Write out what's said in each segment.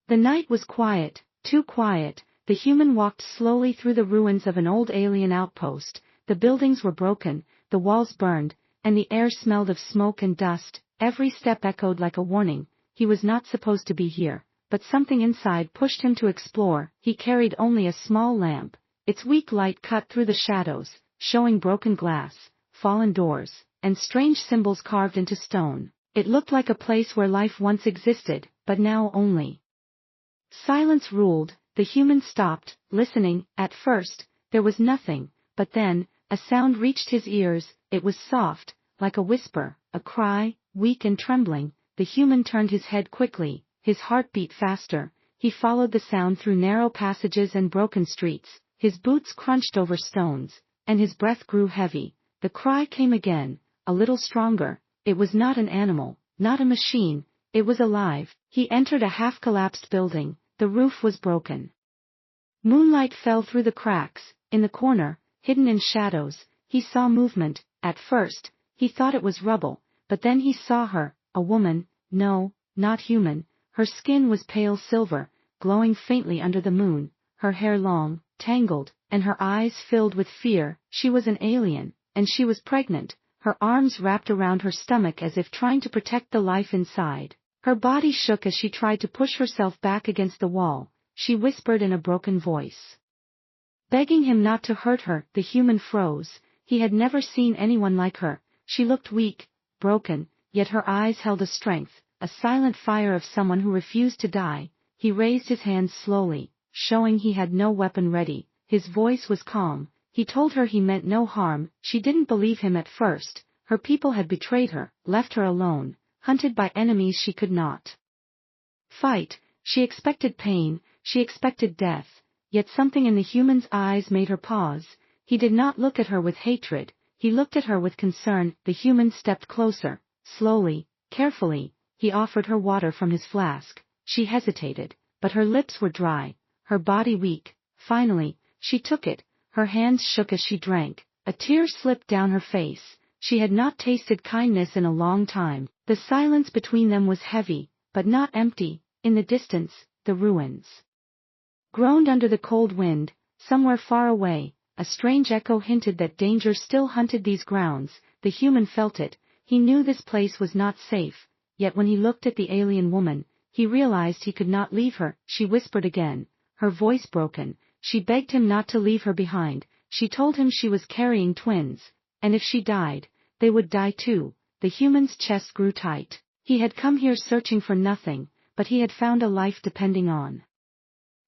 The night was quiet, too quiet. The human walked slowly through the ruins of an old alien outpost. The buildings were broken, the walls burned, and the air smelled of smoke and dust. Every step echoed like a warning. He was not supposed to be here, but something inside pushed him to explore. He carried only a small lamp. Its weak light cut through the shadows, showing broken glass, fallen doors, and strange symbols carved into stone. It looked like a place where life once existed, but now only silence ruled. The human stopped, listening. At first, there was nothing, but then, a sound reached his ears. It was soft, like a whisper, a cry, weak and trembling. The human turned his head quickly, his heart beat faster. He followed the sound through narrow passages and broken streets. His boots crunched over stones, and his breath grew heavy. The cry came again, a little stronger. It was not an animal, not a machine, it was alive. He entered a half-collapsed building. The roof was broken. Moonlight fell through the cracks. In the corner, hidden in shadows, he saw movement. At first, he thought it was rubble, but then he saw her, a woman. No, not human. Her skin was pale silver, glowing faintly under the moon, her hair long, tangled, and her eyes filled with fear. She was an alien, and she was pregnant. Her arms wrapped around her stomach as if trying to protect the life inside. Her body shook as she tried to push herself back against the wall. She whispered in a broken voice, begging him not to hurt her. The human froze. He had never seen anyone like her. She looked weak, broken, yet her eyes held a strength, a silent fire of someone who refused to die. He raised his hands slowly, showing he had no weapon ready. His voice was calm. He told her he meant no harm. She didn't believe him at first. Her people had betrayed her, left her alone, hunted by enemies she could not fight. She expected pain, she expected death, yet something in the human's eyes made her pause. He did not look at her with hatred, he looked at her with concern. The human stepped closer, slowly, carefully. He offered her water from his flask. She hesitated, but her lips were dry, her body weak. Finally, she took it. Her hands shook as she drank. A tear slipped down her face. She had not tasted kindness in a long time. The silence between them was heavy, but not empty. In the distance, the ruins groaned under the cold wind. Somewhere far away, a strange echo hinted that danger still hunted these grounds. The human felt it. He knew this place was not safe, yet when he looked at the alien woman, he realized he could not leave her. She whispered again, her voice broken. She begged him not to leave her behind. She told him she was carrying twins, and if she died, they would die too. The human's chest grew tight. He had come here searching for nothing, but he had found a life depending on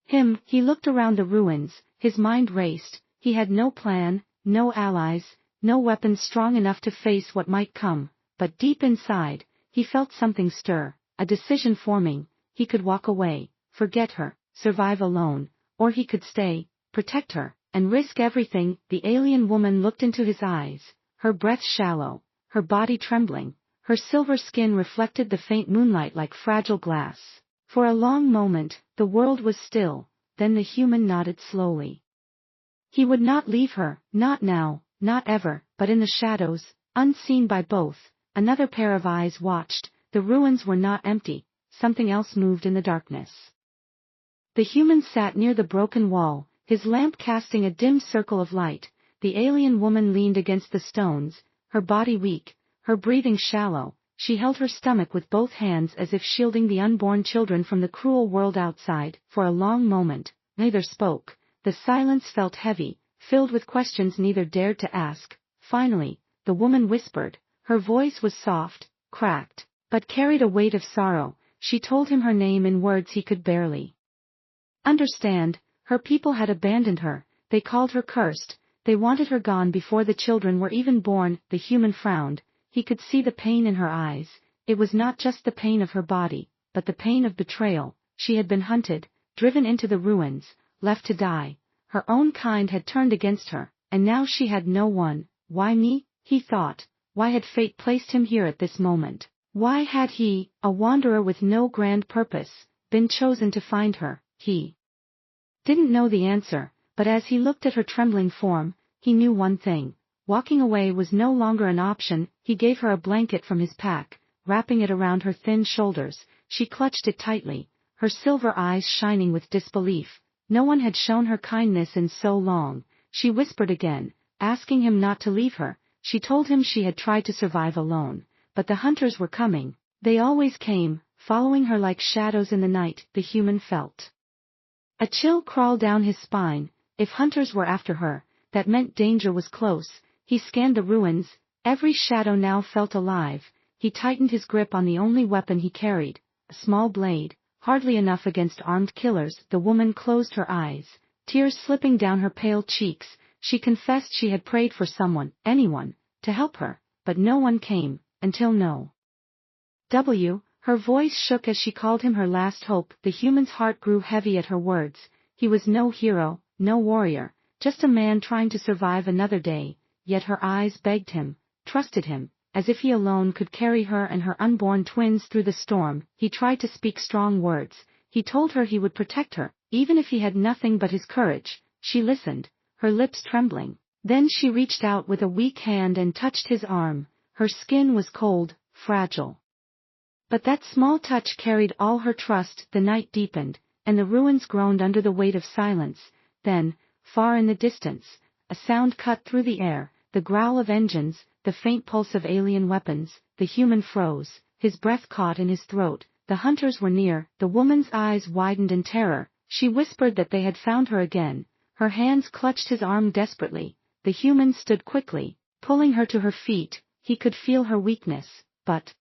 him. He looked around the ruins, his mind raced. He had no plan, no allies, no weapons strong enough to face what might come, but deep inside, he felt something stir, a decision forming. He could walk away, forget her, survive alone, or he could stay, protect her, and risk everything. The alien woman looked into his eyes, her breath shallow, her body trembling. Her silver skin reflected the faint moonlight like fragile glass. For a long moment, the world was still, then the human nodded slowly. He would not leave her, not now, not ever. But in the shadows, unseen by both, another pair of eyes watched. The ruins were not empty, something else moved in the darkness. The human sat near the broken wall, his lamp casting a dim circle of light. The alien woman leaned against the stones, her body weak, her breathing shallow. She held her stomach with both hands as if shielding the unborn children from the cruel world outside. For a long moment, neither spoke. The silence felt heavy, filled with questions neither dared to ask. Finally, the woman whispered. Her voice was soft, cracked, but carried a weight of sorrow. She told him her name in words he could barely understand. Her people had abandoned her. They called her cursed. They wanted her gone before the children were even born. The human frowned. He could see the pain in her eyes. It was not just the pain of her body, but the pain of betrayal. She had been hunted, driven into the ruins, left to die. Her own kind had turned against her, and now she had no one. Why me? He thought. Why had fate placed him here at this moment? Why had he, a wanderer with no grand purpose, been chosen to find her? He didn't know the answer, but as he looked at her trembling form, he knew one thing. Walking away was no longer an option. He gave her a blanket from his pack, wrapping it around her thin shoulders. She clutched it tightly, her silver eyes shining with disbelief. No one had shown her kindness in so long. She whispered again, asking him not to leave her. She told him she had tried to survive alone, but the hunters were coming. They always came, following her like shadows in the night. The human felt a chill crawl down his spine. If hunters were after her, that meant danger was close. He scanned the ruins. Every shadow now felt alive. He tightened his grip on the only weapon he carried, a small blade, hardly enough against armed killers. The woman closed her eyes, tears slipping down her pale cheeks. She confessed she had prayed for someone, anyone, to help her, but no one came, until no. Her voice shook as she called him her last hope. The human's heart grew heavy at her words. He was no hero, no warrior, just a man trying to survive another day, yet her eyes begged him, trusted him, as if he alone could carry her and her unborn twins through the storm. He tried to speak strong words. He told her he would protect her, even if he had nothing but his courage. She listened, her lips trembling. Then she reached out with a weak hand and touched his arm. Her skin was cold, fragile. But that small touch carried all her trust. The night deepened, and the ruins groaned under the weight of silence. Then, far in the distance, a sound cut through the air, the growl of engines, the faint pulse of alien weapons. The human froze, his breath caught in his throat. The hunters were near. The woman's eyes widened in terror. She whispered that they had found her again. Her hands clutched his arm desperately. The human stood quickly, pulling her to her feet. He could feel her weakness, but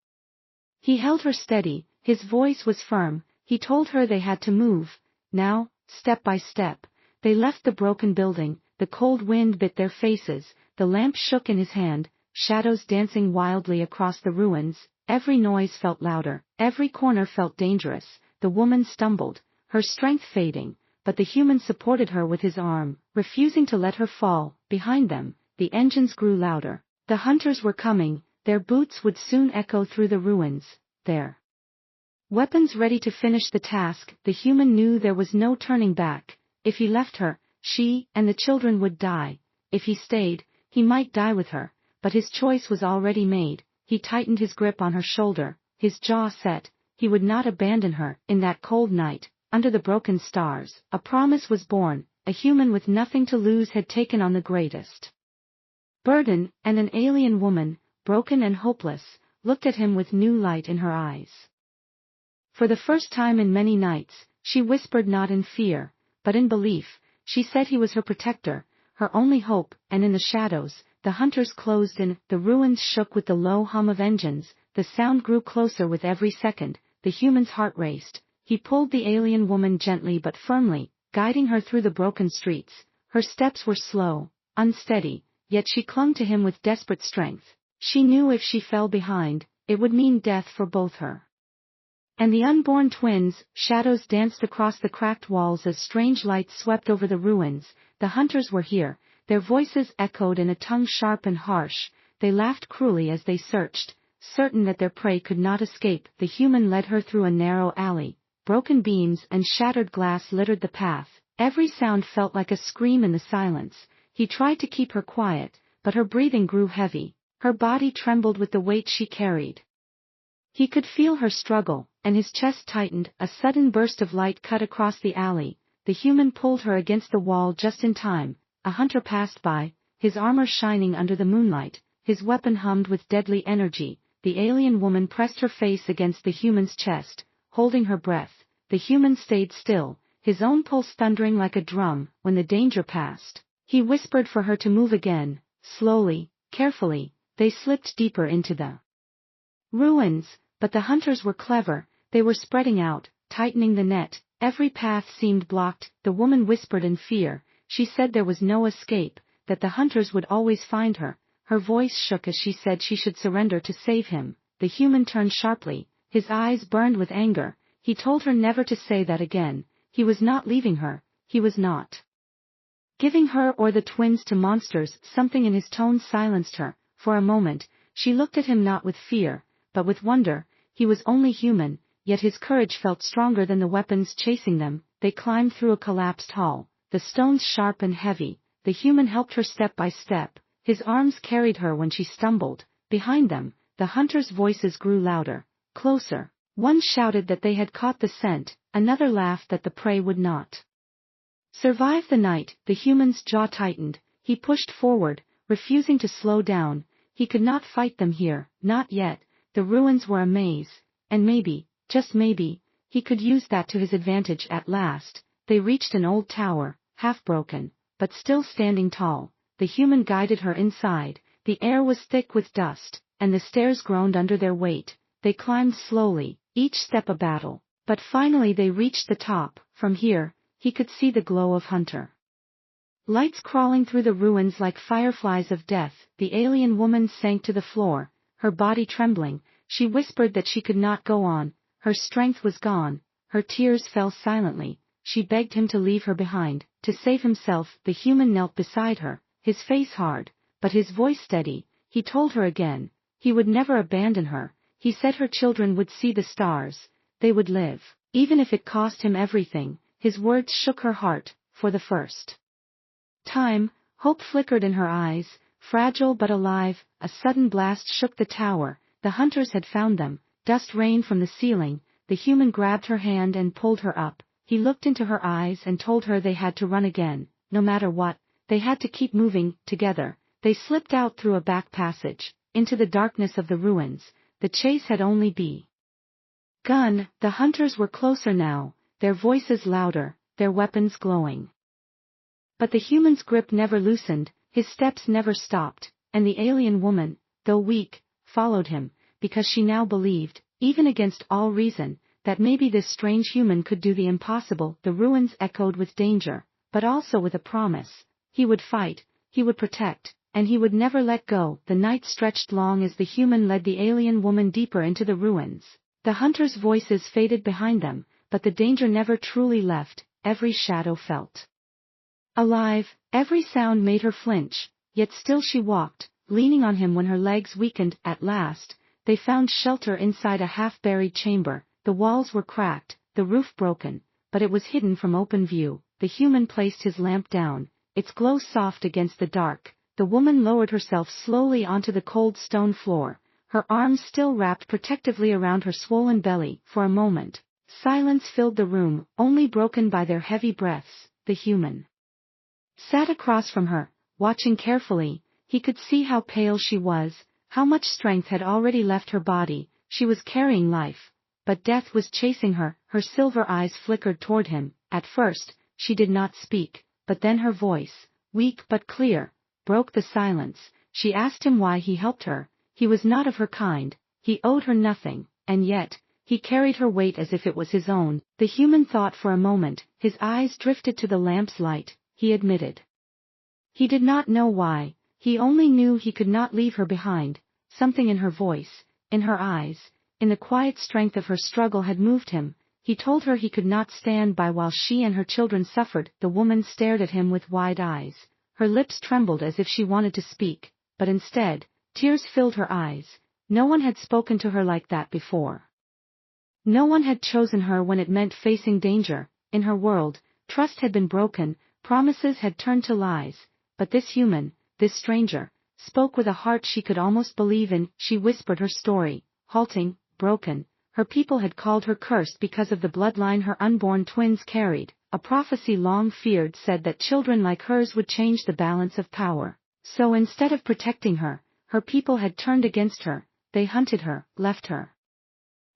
he held her steady. His voice was firm. He told her they had to move. Now, step by step. They left the broken building. The cold wind bit their faces. The lamp shook in his hand, shadows dancing wildly across the ruins. Every noise felt louder. Every corner felt dangerous. The woman stumbled, her strength fading, but the human supported her with his arm, refusing to let her fall. Behind them, the engines grew louder. The hunters were coming. Their boots would soon echo through the ruins, their weapons ready to finish the task. The human knew there was no turning back. If he left her, she and the children would die. If he stayed, he might die with her, but his choice was already made. He tightened his grip on her shoulder, his jaw set. He would not abandon her. In that cold night, under the broken stars, a promise was born. A human with nothing to lose had taken on the greatest burden, and an alien woman, broken and hopeless, looked at him with new light in her eyes. For the first time in many nights, she whispered not in fear, but in belief. She said he was her protector, her only hope. And in the shadows, the hunters closed in. The ruins shook with the low hum of engines. The sound grew closer with every second. The human's heart raced. He pulled the alien woman gently but firmly, guiding her through the broken streets. Her steps were slow, unsteady, yet she clung to him with desperate strength. She knew if she fell behind, it would mean death for both her and the unborn twins. Shadows danced across the cracked walls as strange lights swept over the ruins. The hunters were here. Their voices echoed in a tongue sharp and harsh. They laughed cruelly as they searched, certain that their prey could not escape. The human led her through a narrow alley. Broken beams and shattered glass littered the path. Every sound felt like a scream in the silence. He tried to keep her quiet, but her breathing grew heavy. Her body trembled with the weight she carried. He could feel her struggle, and his chest tightened. A sudden burst of light cut across the alley. The human pulled her against the wall just in time. A hunter passed by, his armor shining under the moonlight. His weapon hummed with deadly energy. The alien woman pressed her face against the human's chest, holding her breath. The human stayed still, his own pulse thundering like a drum. When the danger passed, he whispered for her to move again. Slowly, carefully, they slipped deeper into the ruins, but the hunters were clever. They were spreading out, tightening the net. Every path seemed blocked. The woman whispered in fear. She said there was no escape, that the hunters would always find her. Her voice shook as she said she should surrender to save him. The human turned sharply, his eyes burned with anger. He told her never to say that again. He was not leaving her. He was not giving her or the twins to monsters. Something in his tone silenced her. For a moment, she looked at him not with fear, but with wonder. He was only human, yet his courage felt stronger than the weapons chasing them. They climbed through a collapsed hall, the stones sharp and heavy. The human helped her step by step. His arms carried her when she stumbled. Behind them, the hunters' voices grew louder, closer. One shouted that they had caught the scent, another laughed that the prey would not survive the night. The human's jaw tightened, he pushed forward, refusing to slow down. He could not fight them here, not yet. The ruins were a maze, and maybe, just maybe, he could use that to his advantage. At last, they reached an old tower, half broken, but still standing tall. The human guided her inside. The air was thick with dust, and the stairs groaned under their weight. They climbed slowly, each step a battle, but finally they reached the top. From here, he could see the glow of hunter lights crawling through the ruins like fireflies of death. The alien woman sank to the floor, her body trembling. She whispered that she could not go on. Her strength was gone. Her tears fell silently. She begged him to leave her behind. To save himself, the human knelt beside her, his face hard, but his voice steady. He told her again, he would never abandon her. He said her children would see the stars, they would live, even if it cost him everything. His words shook her heart. For the first time, hope flickered in her eyes, fragile but alive. A sudden blast shook the tower. The hunters had found them. Dust rained from the ceiling. The human grabbed her hand and pulled her up. He looked into her eyes and told her they had to run again. No matter what, they had to keep moving, together. They slipped out through a back passage, into the darkness of the ruins. The chase had only begun. The hunters were closer now, their voices louder, their weapons glowing. But the human's grip never loosened, his steps never stopped, and the alien woman, though weak, followed him, because she now believed, even against all reason, that maybe this strange human could do the impossible. The ruins echoed with danger, but also with a promise. He would fight, he would protect, and he would never let go. The night stretched long as the human led the alien woman deeper into the ruins. The hunters' voices faded behind them, but the danger never truly left. Every shadow felt alive, every sound made her flinch, yet still she walked, leaning on him when her legs weakened. At last, they found shelter inside a half-buried chamber. The walls were cracked, the roof broken, but it was hidden from open view. The human placed his lamp down, its glow soft against the dark. The woman lowered herself slowly onto the cold stone floor, her arms still wrapped protectively around her swollen belly. For a moment, silence filled the room, only broken by their heavy breaths. The human sat across from her, watching carefully. He could see how pale she was, how much strength had already left her body. She was carrying life, but death was chasing her. Her silver eyes flickered toward him. At first, she did not speak, but then her voice, weak but clear, broke the silence. She asked him why he helped her. He was not of her kind, he owed her nothing, and yet, he carried her weight as if it was his own. The human thought for a moment, his eyes drifted to the lamp's light. He admitted he did not know why, he only knew he could not leave her behind. Something in her voice, in her eyes, in the quiet strength of her struggle had moved him. He told her he could not stand by while she and her children suffered. The woman stared at him with wide eyes. Her lips trembled as if she wanted to speak, but instead, tears filled her eyes. No one had spoken to her like that before. No one had chosen her when it meant facing danger. In her world, trust had been broken, promises had turned to lies, but this human, this stranger, spoke with a heart she could almost believe in. She whispered her story, halting, broken. Her people had called her cursed because of the bloodline her unborn twins carried. A prophecy long feared said that children like hers would change the balance of power. So instead of protecting her, her people had turned against her. They hunted her, left her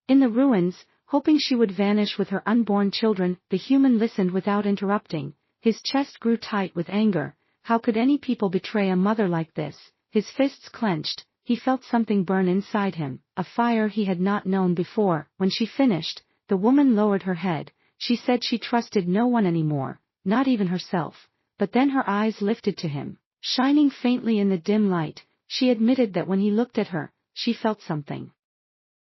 in the ruins, hoping she would vanish with her unborn children. The human listened without interrupting. His chest grew tight with anger. How could any people betray a mother like this? His fists clenched. He felt something burn inside him, a fire he had not known before. When she finished, the woman lowered her head. She said she trusted no one anymore, not even herself. But then her eyes lifted to him, shining faintly in the dim light. She admitted that when he looked at her, she felt something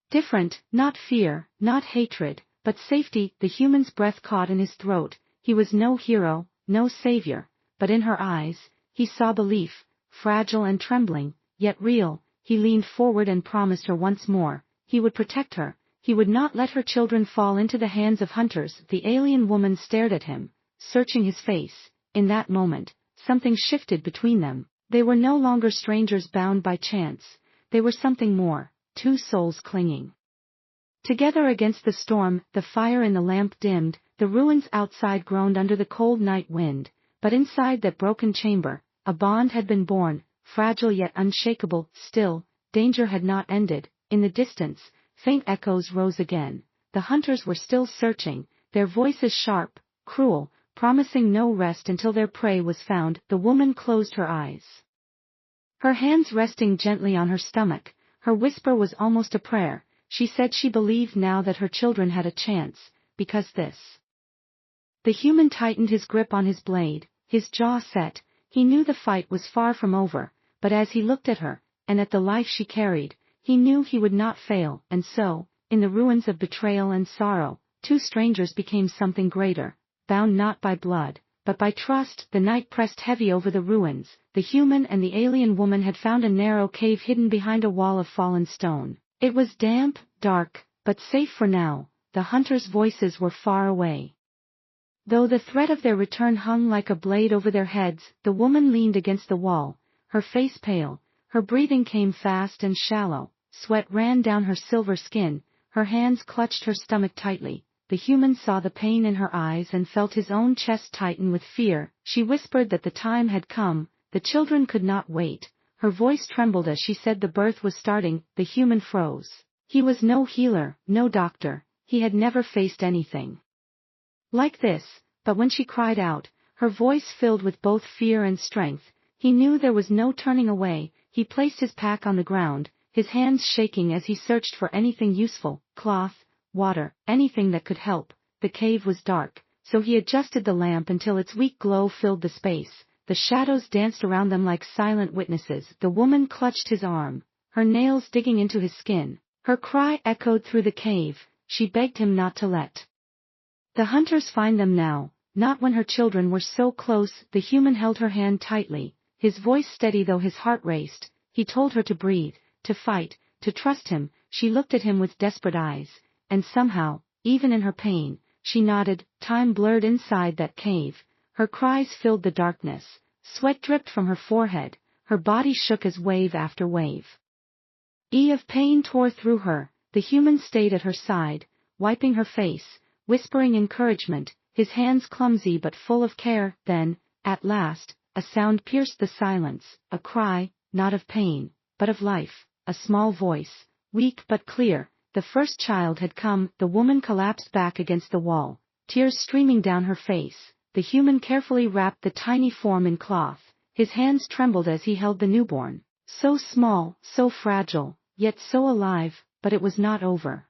different, not fear, not hatred, but safety. The human's breath caught in his throat. He was no hero, no savior, but in her eyes, he saw belief, fragile and trembling, yet real. He leaned forward and promised her once more, he would protect her, he would not let her children fall into the hands of hunters. The alien woman stared at him, searching his face. In that moment, something shifted between them. They were no longer strangers bound by chance, they were something more, two souls clinging Together against the storm, the fire in the lamp dimmed, the ruins outside groaned under the cold night wind, but inside that broken chamber, a bond had been born, fragile yet unshakable. Still, danger had not ended. In the distance, faint echoes rose again. The hunters were still searching, their voices sharp, cruel, promising no rest until their prey was found. The woman closed her eyes, her hands resting gently on her stomach. Her whisper was almost a prayer. She said she believed now that her children had a chance, because this. The human tightened his grip on his blade, his jaw set. He knew the fight was far from over, but as he looked at her, and at the life she carried, he knew he would not fail. And so, in the ruins of betrayal and sorrow, two strangers became something greater, bound not by blood, but by trust. The night pressed heavy over the ruins. The human and the alien woman had found a narrow cave hidden behind a wall of fallen stone. It was damp, dark, but safe for now. The hunters' voices were far away, though the threat of their return hung like a blade over their heads. The woman leaned against the wall, her face pale. Her breathing came fast and shallow. Sweat ran down her silver skin. Her hands clutched her stomach tightly. The human saw the pain in her eyes and felt his own chest tighten with fear. She whispered that the time had come. The children could not wait. Her voice trembled as she said the birth was starting. The human froze. He was no healer, no doctor. He had never faced anything like this, but when she cried out, her voice filled with both fear and strength, he knew there was no turning away. He placed his pack on the ground, his hands shaking as he searched for anything useful, cloth, water, anything that could help. The cave was dark, so he adjusted the lamp until its weak glow filled the space. The shadows danced around them like silent witnesses. The woman clutched his arm, her nails digging into his skin. Her cry echoed through the cave. She begged him not to let the hunters find them now, not when her children were so close. The human held her hand tightly, his voice steady though his heart raced. He told her to breathe, to fight, to trust him. She looked at him with desperate eyes, and somehow, even in her pain, she nodded. Time blurred inside that cave. Her cries filled the darkness. Sweat dripped from her forehead. Her body shook as wave after wave of pain tore through her. The human stayed at her side, wiping her face, whispering encouragement, his hands clumsy but full of care. Then, at last, a sound pierced the silence, a cry, not of pain, but of life, a small voice, weak but clear. The first child had come. The woman collapsed back against the wall, tears streaming down her face. The human carefully wrapped the tiny form in cloth. His hands trembled as he held the newborn, so small, so fragile, yet so alive. But it was not over.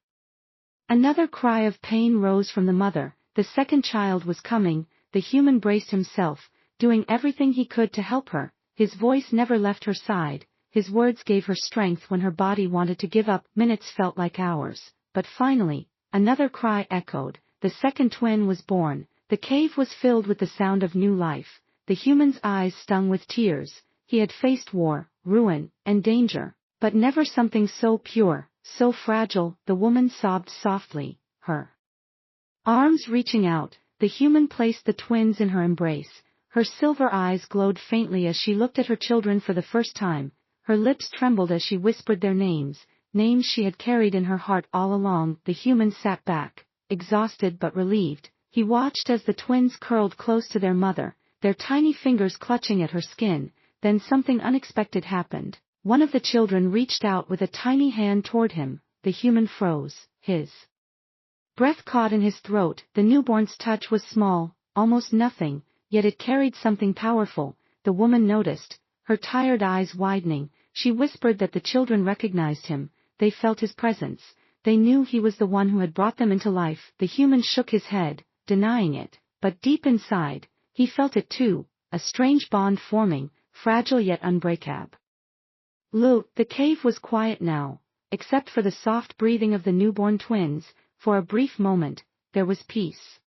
Another cry of pain rose from the mother. The second child was coming. The human braced himself, doing everything he could to help her. His voice never left her side. His words gave her strength when her body wanted to give up. Minutes felt like hours. But finally, another cry echoed. The second twin was born. The cave was filled with the sound of new life. The human's eyes stung with tears. He had faced war, ruin, and danger, but never something so pure, so fragile. The woman sobbed softly, her arms reaching out. The human placed the twins in her embrace. Her silver eyes glowed faintly as she looked at her children for the first time. Her lips trembled as she whispered their names, names she had carried in her heart all along. The human sat back, exhausted but relieved. He watched as the twins curled close to their mother, their tiny fingers clutching at her skin. Then something unexpected happened. One of the children reached out with a tiny hand toward him. The human froze, his breath caught in his throat. The newborn's touch was small, almost nothing, yet it carried something powerful. The woman noticed, her tired eyes widening. She whispered that the children recognized him. They felt his presence. They knew he was the one who had brought them into life. The human shook his head, denying it, but deep inside, he felt it too, a strange bond forming, fragile yet unbreakable. The cave was quiet now, except for the soft breathing of the newborn twins. For a brief moment, there was peace.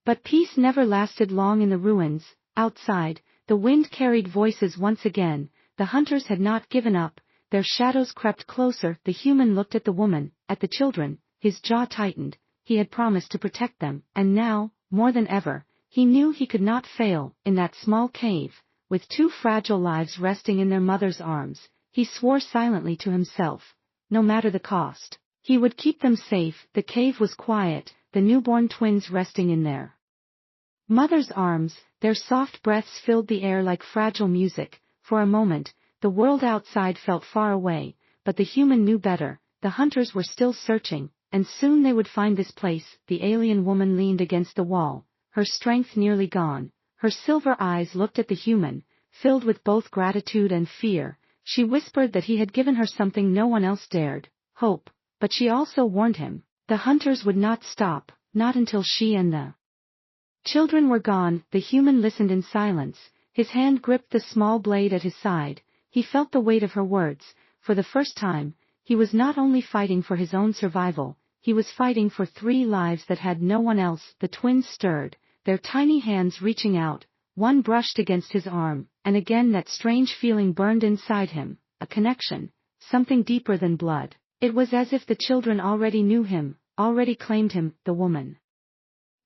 But peace never lasted long in the ruins. Outside, the wind carried voices once again. The hunters had not given up. Their shadows crept closer. The human looked at the woman, at the children, his jaw tightened. He had promised to protect them, and now, more than ever, he knew he could not fail. In that small cave, with two fragile lives resting in their mother's arms, he swore silently to himself, no matter the cost, He would keep them safe. The cave was quiet, the newborn twins resting in their mother's arms, their soft breaths filled the air like fragile music. For a moment, the world outside felt far away, but the human knew better. The hunters were still searching, and soon they would find this place. The alien woman leaned against the wall, her strength nearly gone. Her silver eyes looked at the human, filled with both gratitude and fear. She whispered that he had given her something no one else dared, hope, but she also warned him. The hunters would not stop, not until she and the children were gone. The human listened in silence, his hand gripped the small blade at his side. He felt the weight of her words. For the first time, he was not only fighting for his own survival, he was fighting for 3 lives that had no one else. The twins stirred, their tiny hands reaching out. One brushed against his arm, and again that strange feeling burned inside him, a connection, something deeper than blood. It was as if the children already knew him, already claimed him. The woman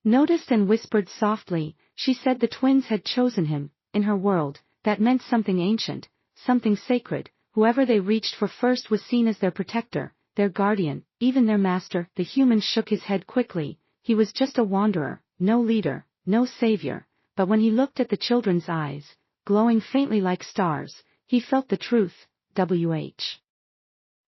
noticed and whispered softly. She said the twins had chosen him. In her world, that meant something ancient, something sacred. Whoever they reached for first was seen as their protector, their guardian, even their master. The human shook his head quickly. He was just a wanderer, no leader, no savior. But when he looked at the children's eyes, glowing faintly like stars, he felt the truth.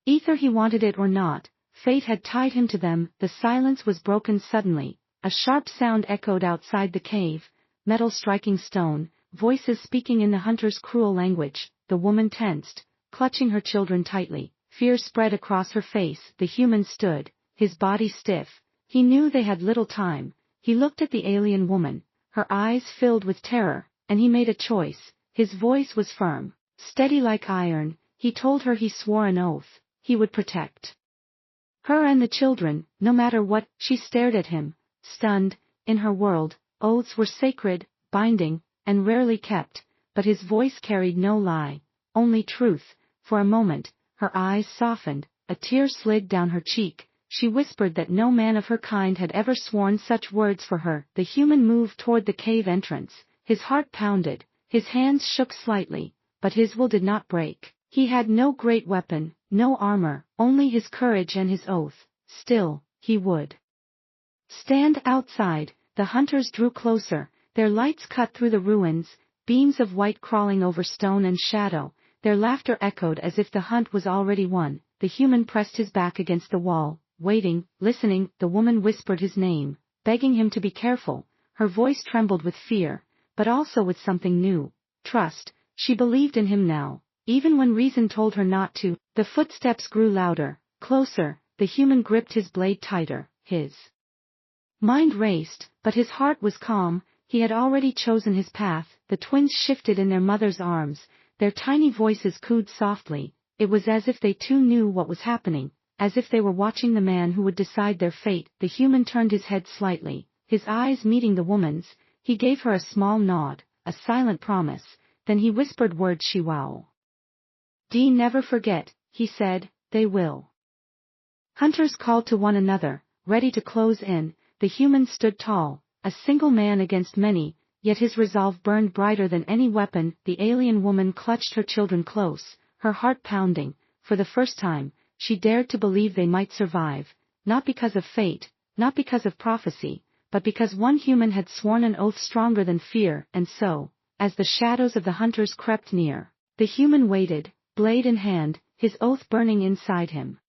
Either he wanted it or not, fate had tied him to them. The silence was broken suddenly. A sharp sound echoed outside the cave, metal striking stone, voices speaking in the hunter's cruel language. The woman tensed, clutching her children tightly. Fear spread across her face. The human stood, his body stiff. He knew they had little time. He looked at the alien woman, her eyes filled with terror, and he made a choice. His voice was firm, steady like iron. He told her, he swore an oath, he would protect her and the children, no matter what. She stared at him, stunned. In her world, oaths were sacred, binding, and rarely kept, but his voice carried no lie, only truth. For a moment, her eyes softened, a tear slid down her cheek. She whispered that no man of her kind had ever sworn such words for her. The human moved toward the cave entrance, his heart pounded, his hands shook slightly, but his will did not break. He had no great weapon, no armor, only his courage and his oath. Still, he would stand outside. The hunters drew closer, their lights cut through the ruins, beams of white crawling over stone and shadow. Their laughter echoed as if the hunt was already won. The human pressed his back against the wall, waiting, listening. The woman whispered his name, begging him to be careful. Her voice trembled with fear, but also with something new, trust. She believed in him now, even when reason told her not to. The footsteps grew louder, closer. The human gripped his blade tighter. His mind raced, but his heart was calm. He had already chosen his path. The twins shifted in their mother's arms, their tiny voices cooed softly. It was as if they too knew what was happening, as if they were watching the man who would decide their fate. The human turned his head slightly, his eyes meeting the woman's. He gave her a small nod, a silent promise. Then he whispered words she wow. "D never forget," he said, "they will." Hunters called to one another, ready to close in. The human stood tall, a single man against many, yet his resolve burned brighter than any weapon. The alien woman clutched her children close, her heart pounding. For the first time, she dared to believe they might survive, not because of fate, not because of prophecy, but because one human had sworn an oath stronger than fear. And so, as the shadows of the hunters crept near, the human waited, blade in hand, his oath burning inside him.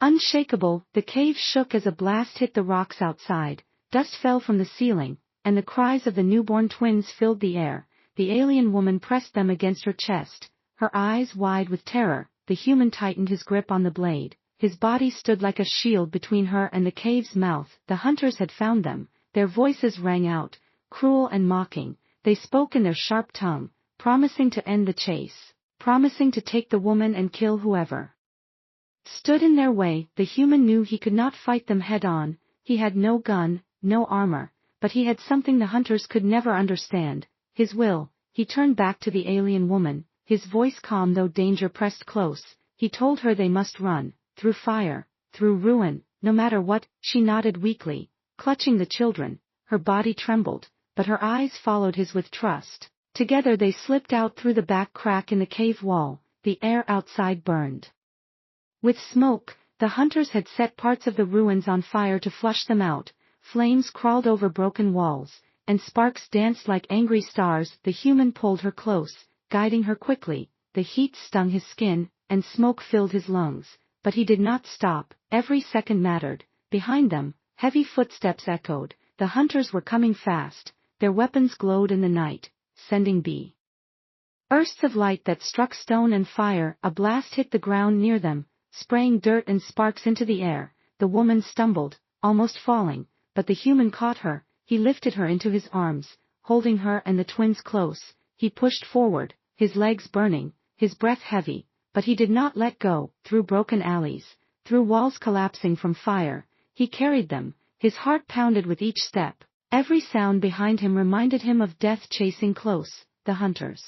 Unshakable, the cave shook as a blast hit the rocks outside. Dust fell from the ceiling, and the cries of the newborn twins filled the air. The alien woman pressed them against her chest, her eyes wide with terror. The human tightened his grip on the blade. His body stood like a shield between her and the cave's mouth. The hunters had found them. Their voices rang out, cruel and mocking. They spoke in their sharp tongue, promising to end the chase, promising to take the woman and kill whoever stood in their way. The human knew he could not fight them head-on. He had no gun, no armor, but he had something the hunters could never understand, his will. He turned back to the alien woman, his voice calm though danger pressed close. He told her they must run, through fire, through ruin, no matter what. She nodded weakly, clutching the children. Her body trembled, but her eyes followed his with trust. Together they slipped out through the back crack in the cave wall. The air outside burned with smoke. The hunters had set parts of the ruins on fire to flush them out, flames crawled over broken walls, and sparks danced like angry stars. The human pulled her close, guiding her quickly. The heat stung his skin, and smoke filled his lungs, but he did not stop. Every second mattered. Behind them, heavy footsteps echoed. The hunters were coming fast, their weapons glowed in the night, sending bursts of light that struck stone and fire. A blast hit the ground near them, spraying dirt and sparks into the air. The woman stumbled, almost falling, but the human caught her. He lifted her into his arms, holding her and the twins close. He pushed forward, his legs burning, his breath heavy, but he did not let go. Through broken alleys, through walls collapsing from fire, he carried them. His heart pounded with each step. Every sound behind him reminded him of death chasing close. The hunters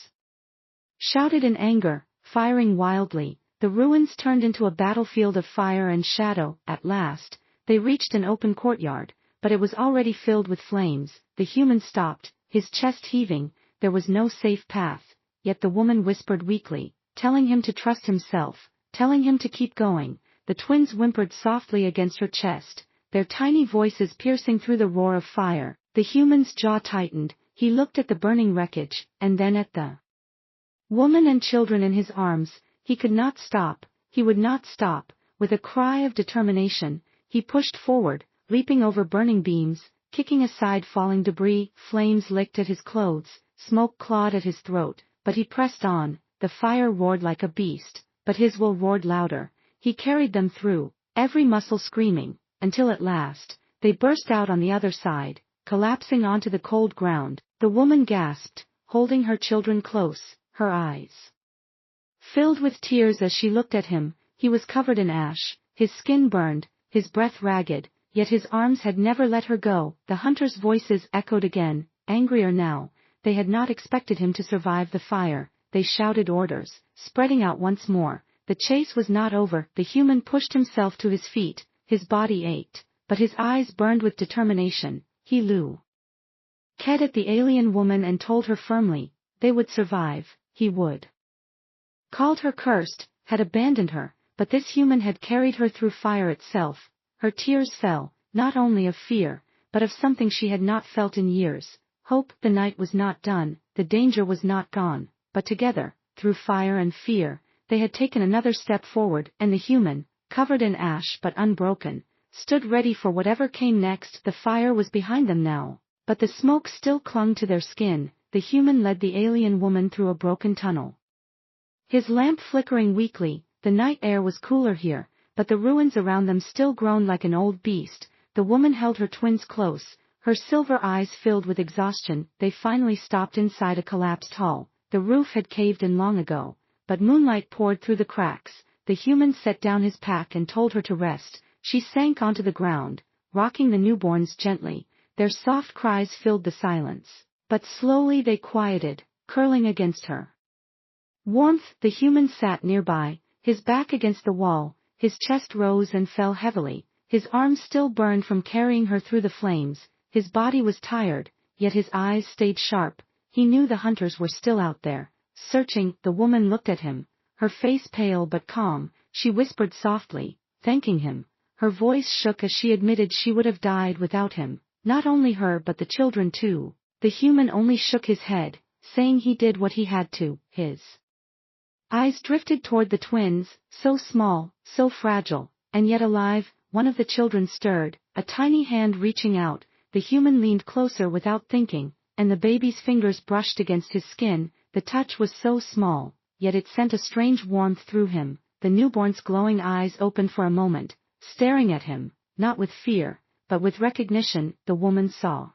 shouted in anger, firing wildly. The ruins turned into a battlefield of fire and shadow. At last, they reached an open courtyard, but it was already filled with flames. The human stopped, his chest heaving. There was no safe path, yet the woman whispered weakly, telling him to trust himself, telling him to keep going. The twins whimpered softly against her chest, their tiny voices piercing through the roar of fire. The human's jaw tightened. He looked at the burning wreckage, and then at the woman and children in his arms. He could not stop, he would not stop. With a cry of determination, he pushed forward, leaping over burning beams, kicking aside falling debris. Flames licked at his clothes, smoke clawed at his throat, but he pressed on. The fire roared like a beast, but his will roared louder. He carried them through, every muscle screaming, until at last, they burst out on the other side, collapsing onto the cold ground. The woman gasped, holding her children close, her eyes filled with tears as she looked at him. He was covered in ash, his skin burned, his breath ragged, yet his arms had never let her go. The hunters' voices echoed again, angrier now. They had not expected him to survive the fire. They shouted orders, spreading out once more. The chase was not over. The human pushed himself to his feet, his body ached, but his eyes burned with determination. He looked at the alien woman and told her firmly, they would survive, he would. Called her cursed, had abandoned her, but this human had carried her through fire itself. Her tears fell, not only of fear, but of something she had not felt in years, hope. The night was not done, the danger was not gone, but together, through fire and fear, they had taken another step forward. And the human, covered in ash but unbroken, stood ready for whatever came next. The fire was behind them now, but the smoke still clung to their skin. The human led the alien woman through a broken tunnel, his lamp flickering weakly. The night air was cooler here, but the ruins around them still groaned like an old beast. The woman held her twins close, her silver eyes filled with exhaustion. They finally stopped inside a collapsed hall. The roof had caved in long ago, but moonlight poured through the cracks. The human set down his pack and told her to rest. She sank onto the ground, rocking the newborns gently. Their soft cries filled the silence, but slowly they quieted, curling against her warmth. The human sat nearby, his back against the wall. His chest rose and fell heavily, his arms still burned from carrying her through the flames. His body was tired, yet his eyes stayed sharp. He knew the hunters were still out there, searching. The woman looked at him, her face pale but calm. She whispered softly, thanking him. Her voice shook as she admitted she would have died without him, not only her but the children too. The human only shook his head, saying he did what he had to. His eyes drifted toward the twins, so small, so fragile, and yet alive. One of the children stirred, a tiny hand reaching out. The human leaned closer without thinking, and the baby's fingers brushed against his skin. The touch was so small, yet it sent a strange warmth through him. The newborn's glowing eyes opened for a moment, staring at him, not with fear, but with recognition. The woman saw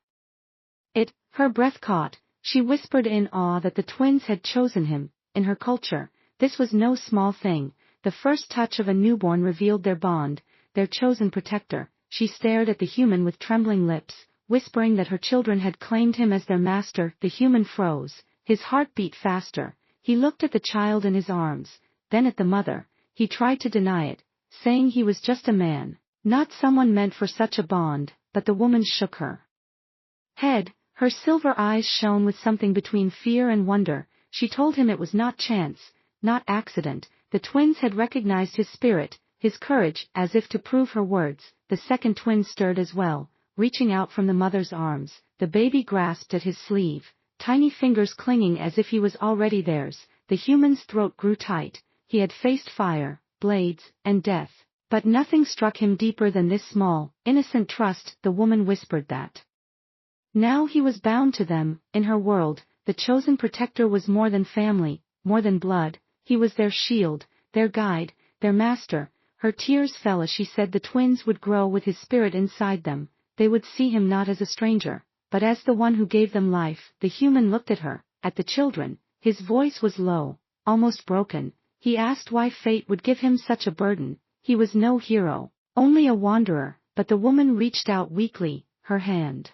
it, her breath caught. She whispered in awe that the twins had chosen him. In her culture, this was no small thing. The first touch of a newborn revealed their bond, their chosen protector. She stared at the human with trembling lips, whispering that her children had claimed him as their master. The human froze, his heart beat faster. He looked at the child in his arms, then at the mother. He tried to deny it, saying he was just a man, not someone meant for such a bond, but the woman shook her head. Her silver eyes shone with something between fear and wonder. She told him it was not chance, not accident. The twins had recognized his spirit, his courage, as if to prove her words. The second twin stirred as well, reaching out from the mother's arms. The baby grasped at his sleeve, tiny fingers clinging as if he was already theirs. The human's throat grew tight. He had faced fire, blades, and death, but nothing struck him deeper than this small, innocent trust. The woman whispered that now he was bound to them. In her world, the chosen protector was more than family, more than blood. He was their shield, their guide, their master. Her tears fell as she said the twins would grow with his spirit inside them. They would see him not as a stranger, but as the one who gave them life. The human looked at her, at the children. His voice was low, almost broken. He asked why fate would give him such a burden. He was no hero, only a wanderer. But the woman reached out weakly, her hand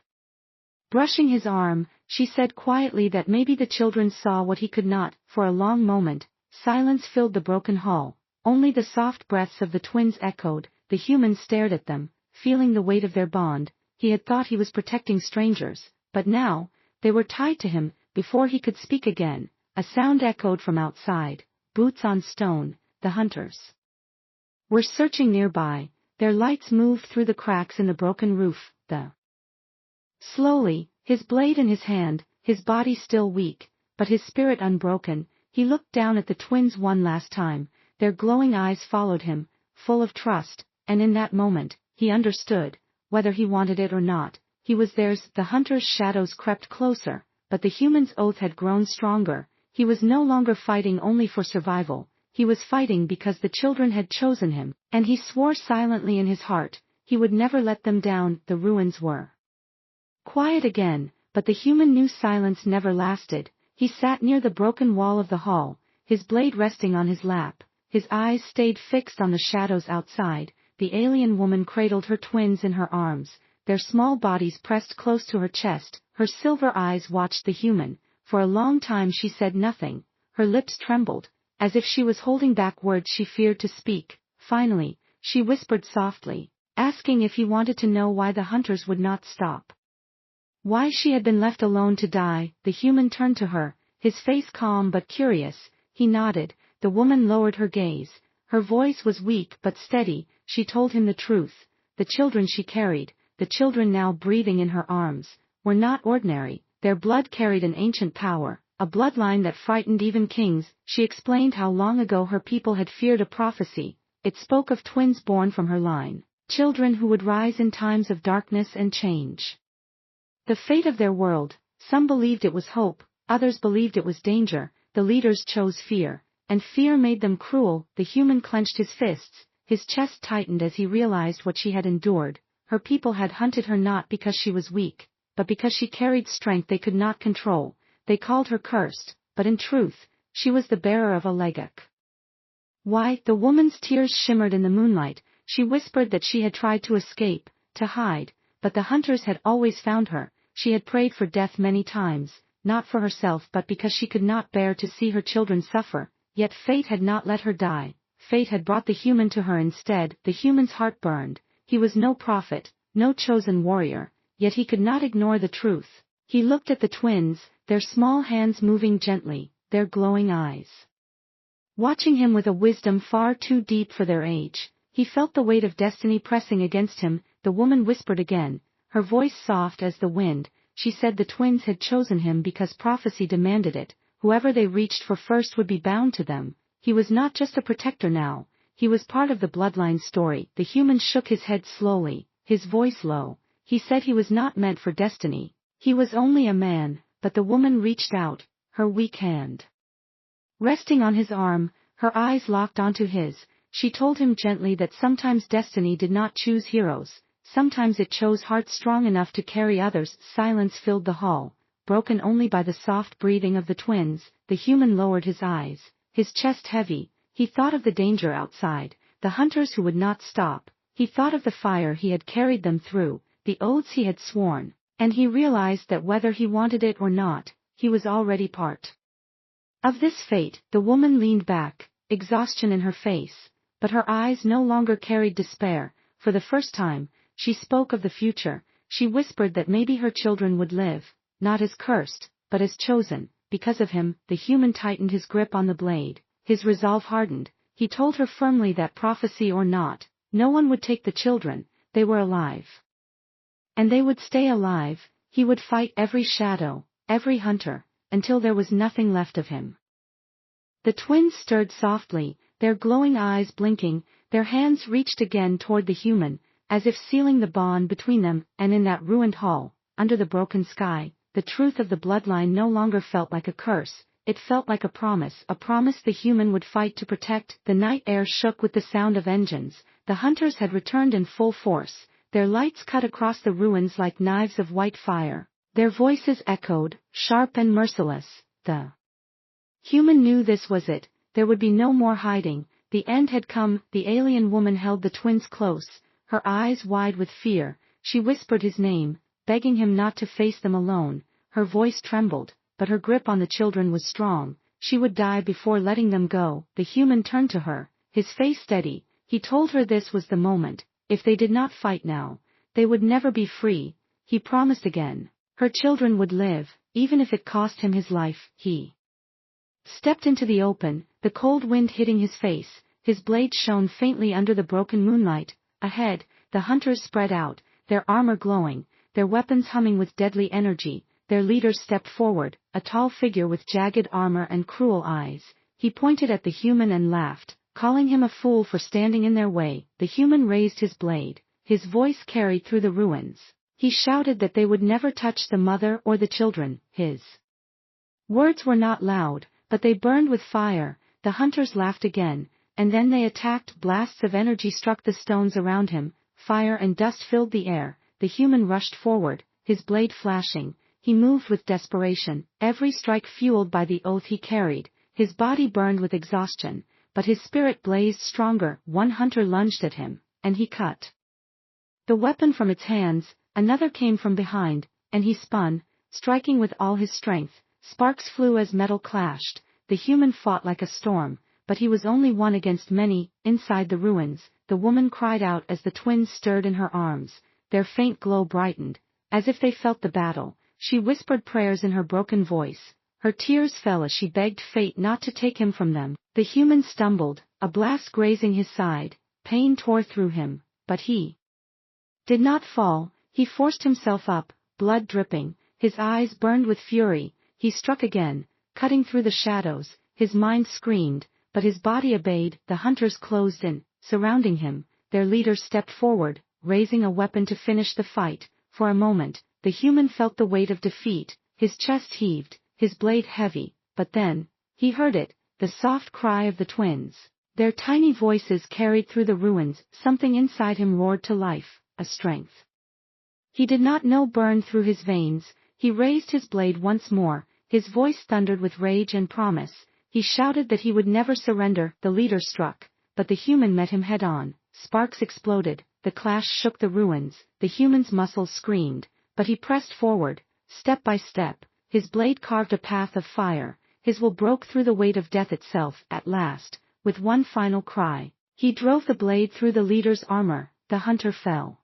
brushing his arm. She said quietly that maybe the children saw what he could not. For a long moment, silence filled the broken hall. Only the soft breaths of the twins echoed. The human stared at them, feeling the weight of their bond. He had thought he was protecting strangers, but now, they were tied to him. Before he could speak again, a sound echoed from outside. Boots on stone. The hunters were searching nearby. Their lights moved through the cracks in the broken roof. Slowly, his blade in his hand, his body still weak, but his spirit unbroken, he looked down at the twins one last time. Their glowing eyes followed him, full of trust, and in that moment, he understood, whether he wanted it or not, he was theirs. The hunter's shadows crept closer, but the human's oath had grown stronger. He was no longer fighting only for survival, he was fighting because the children had chosen him, and he swore silently in his heart, he would never let them down. The ruins were quiet again, but the human knew silence never lasted. He sat near the broken wall of the hall, his blade resting on his lap. His eyes stayed fixed on the shadows outside. The alien woman cradled her twins in her arms, their small bodies pressed close to her chest. Her silver eyes watched the human. For a long time she said nothing. Her lips trembled, as if she was holding back words she feared to speak. Finally, she whispered softly, asking if he wanted to know why the hunters would not stop. Why she had been left alone to die. The human turned to her, his face calm but curious. He nodded. The woman lowered her gaze. Her voice was weak but steady. She told him the truth. The children she carried, the children now breathing in her arms, were not ordinary. Their blood carried an ancient power, a bloodline that frightened even kings. She explained how long ago her people had feared a prophecy. It spoke of twins born from her line, children who would rise in times of darkness and change the fate of their world. Some believed it was hope, others believed it was danger. The leaders chose fear, and fear made them cruel. The human clenched his fists, his chest tightened as he realized what she had endured. Her people had hunted her not because she was weak, but because she carried strength they could not control. They called her cursed, but in truth, she was the bearer of a legacy. Why? The woman's tears shimmered in the moonlight. She whispered that she had tried to escape, to hide, but the hunters had always found her. She had prayed for death many times, not for herself but because she could not bear to see her children suffer. Yet fate had not let her die. Fate had brought the human to her instead. The human's heart burned. He was no prophet, no chosen warrior, yet he could not ignore the truth. He looked at the twins, their small hands moving gently, their glowing eyes watching him with a wisdom far too deep for their age. He felt the weight of destiny pressing against him. The woman whispered again, her voice soft as the wind. She said the twins had chosen him because prophecy demanded it. Whoever they reached for first would be bound to them. He was not just a protector now, he was part of the bloodline story. The human shook his head slowly, his voice low. He said he was not meant for destiny. He was only a man. But the woman reached out, her weak hand resting on his arm, her eyes locked onto his. She told him gently that sometimes destiny did not choose heroes, sometimes it chose hearts strong enough to carry others. Silence filled the hall, broken only by the soft breathing of the twins. The human lowered his eyes, his chest heavy. He thought of the danger outside, the hunters who would not stop. He thought of the fire he had carried them through, the oaths he had sworn, and he realized that whether he wanted it or not, he was already part of this fate. The woman leaned back, exhaustion in her face, but her eyes no longer carried despair. For the first time, she spoke of the future. She whispered that maybe her children would live, not as cursed, but as chosen. Because of him, the human tightened his grip on the blade, his resolve hardened. he told her firmly that prophecy or not, no one would take the children, they were alive. And they would stay alive, he would fight every shadow, every hunter, until there was nothing left of him. The twins stirred softly, their glowing eyes blinking, their hands reached again toward the human, as if sealing the bond between them, and in that ruined hall, under the broken sky, the truth of the bloodline no longer felt like a curse, it felt like a promise the human would fight to protect. The night air shook with the sound of engines, the hunters had returned in full force, their lights cut across the ruins like knives of white fire, their voices echoed, sharp and merciless. The human knew this was it, there would be no more hiding, the end had come. The alien woman held the twins close, her eyes wide with fear, she whispered his name, begging him not to face them alone, her voice trembled, but her grip on the children was strong, she would die before letting them go. The human turned to her, his face steady, he told her this was the moment, if they did not fight now, they would never be free, he promised again, her children would live, even if it cost him his life. He stepped into the open, the cold wind hitting his face, his blade shone faintly under the broken moonlight. Ahead, the hunters spread out, their armor glowing, their weapons humming with deadly energy. Their leader stepped forward, a tall figure with jagged armor and cruel eyes. He pointed at the human and laughed, calling him a fool for standing in their way. The human raised his blade, his voice carried through the ruins. He shouted that they would never touch the mother or the children. His words were not loud, but they burned with fire. The hunters laughed again, and then they attacked. Blasts of energy struck the stones around him, fire and dust filled the air. The human rushed forward, his blade flashing. He moved with desperation, every strike fueled by the oath he carried. His body burned with exhaustion, but his spirit blazed stronger. One hunter lunged at him, and he cut the weapon from its hands. Another came from behind, and he spun, striking with all his strength. Sparks flew as metal clashed. The human fought like a storm, but he was only one against many. Inside the ruins, the woman cried out as the twins stirred in her arms. Their faint glow brightened, as if they felt the battle. She whispered prayers in her broken voice. Her tears fell as she begged fate not to take him from them. The human stumbled, a blast grazing his side. Pain tore through him, but he did not fall. He forced himself up, blood dripping, his eyes burned with fury. He struck again, cutting through the shadows. His mind screamed, but his body obeyed. The hunters closed in, surrounding him. Their leader stepped forward, raising a weapon to finish the fight. For a moment, the human felt the weight of defeat, his chest heaved, his blade heavy, but then, he heard it, the soft cry of the twins. Their tiny voices carried through the ruins. Something inside him roared to life, a strength he did not know burned through his veins. He raised his blade once more, his voice thundered with rage and promise. He shouted that he would never surrender. The leader struck, but the human met him head-on. Sparks exploded, the clash shook the ruins, the human's muscles screamed, but he pressed forward, step by step, his blade carved a path of fire, his will broke through the weight of death itself. At last, with one final cry, he drove the blade through the leader's armor. The hunter fell.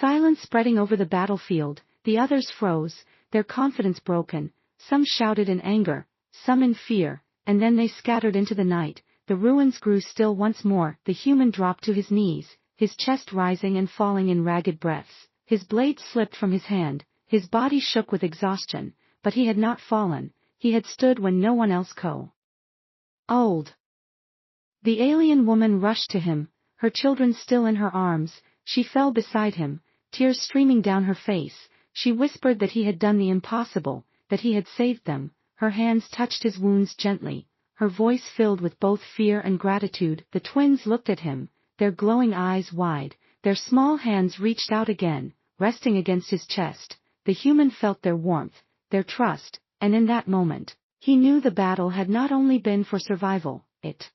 Silence spreading over the battlefield, the others froze, their confidence broken. Some shouted in anger, some in fear, and then they scattered into the night. The ruins grew still once more. The human dropped to his knees, his chest rising and falling in ragged breaths. His blade slipped from his hand, his body shook with exhaustion, but he had not fallen, he had stood when no one else could. Old. The alien woman rushed to him, her children still in her arms. She fell beside him, tears streaming down her face. She whispered that he had done the impossible, that he had saved them. Her hands touched his wounds gently, her voice filled with both fear and gratitude. The twins looked at him, their glowing eyes wide, their small hands reached out again, resting against his chest. The human felt their warmth, their trust, and in that moment, he knew the battle had not only been for survival, it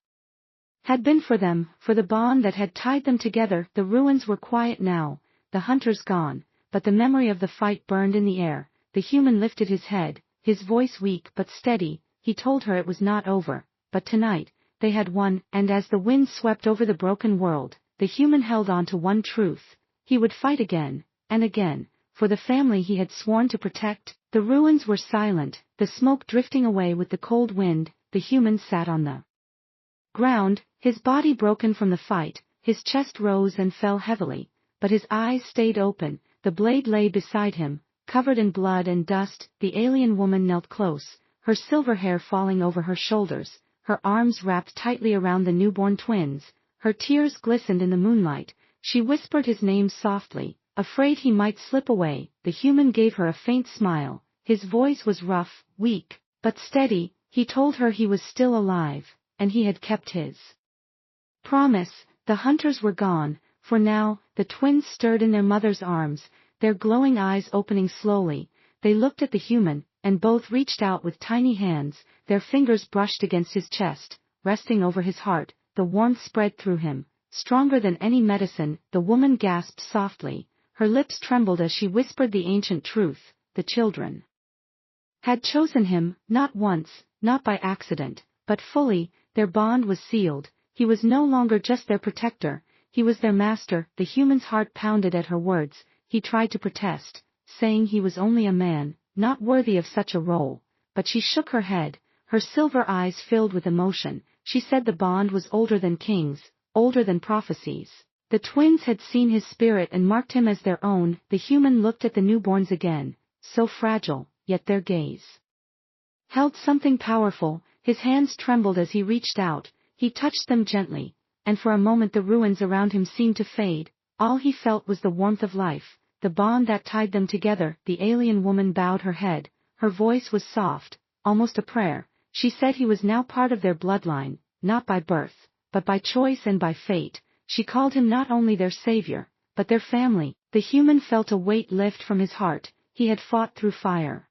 had been for them, for the bond that had tied them together. The ruins were quiet now, the hunters gone, but the memory of the fight burned in the air. The human lifted his head, his voice weak but steady. He told her it was not over, but tonight, they had won. And as the wind swept over the broken world, the human held on to one truth: he would fight again, and again, for the family he had sworn to protect. The ruins were silent, the smoke drifting away with the cold wind. The human sat on the ground, his body broken from the fight, his chest rose and fell heavily, but his eyes stayed open, the blade lay beside him, covered in blood and dust. The alien woman knelt close, her silver hair falling over her shoulders, her arms wrapped tightly around the newborn twins, her tears glistened in the moonlight. She whispered his name softly, afraid he might slip away. The human gave her a faint smile, his voice was rough, weak, but steady. He told her he was still alive, and he had kept his promise. The hunters were gone, for now. The twins stirred in their mother's arms, their glowing eyes opening slowly. They looked at the human, and both reached out with tiny hands, their fingers brushed against his chest, resting over his heart. The warmth spread through him, stronger than any medicine. The woman gasped softly, her lips trembled as she whispered the ancient truth: the children had chosen him, not once, not by accident, but fully. Their bond was sealed. He was no longer just their protector, he was their master. The human's heart pounded at her words. He tried to protest, saying he was only a man, not worthy of such a role, but she shook her head, her silver eyes filled with emotion. She said the bond was older than kings, older than prophecies. The twins had seen his spirit and marked him as their own. The human looked at the newborns again, so fragile, yet their gaze held something powerful. His hands trembled as he reached out, he touched them gently, and for a moment the ruins around him seemed to fade. All he felt was the warmth of life, the bond that tied them together. The alien woman bowed her head, her voice was soft, almost a prayer. She said he was now part of their bloodline, not by birth, but by choice and by fate. She called him not only their savior, but their family. The human felt a weight lift from his heart. He had fought through fire,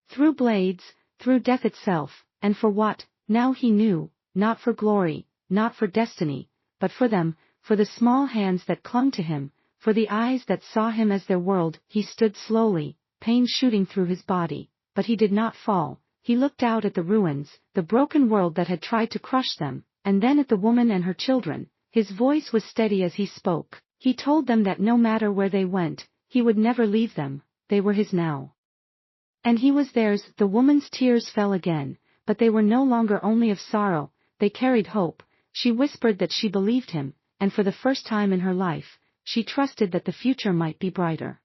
through blades, through death itself, and for what? Now he knew, not for glory, not for destiny, but for them, for the small hands that clung to him, for the eyes that saw him as their world. He stood slowly, pain shooting through his body, but he did not fall. He looked out at the ruins, the broken world that had tried to crush them, and then at the woman and her children. His voice was steady as he spoke. He told them that no matter where they went, he would never leave them. They were his now, and he was theirs. The woman's tears fell again, but they were no longer only of sorrow, they carried hope. She whispered that she believed him, and for the first time in her life, she trusted that the future might be brighter.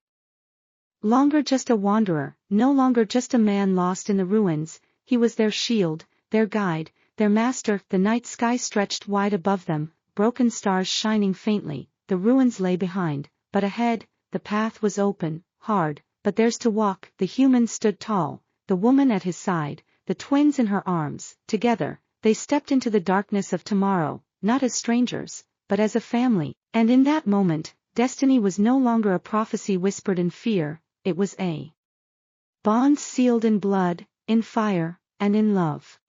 Longer just a wanderer, no longer just a man lost in the ruins. He was their shield, their guide, their master. The night sky stretched wide above them, broken stars shining faintly. The ruins lay behind, but ahead, the path was open, hard, but theirs to walk. The human stood tall, the woman at his side, the twins in her arms. Together, they stepped into the darkness of tomorrow, not as strangers, but as a family. And in that moment, destiny was no longer a prophecy whispered in fear, it was a bond sealed in blood, in fire, and in love.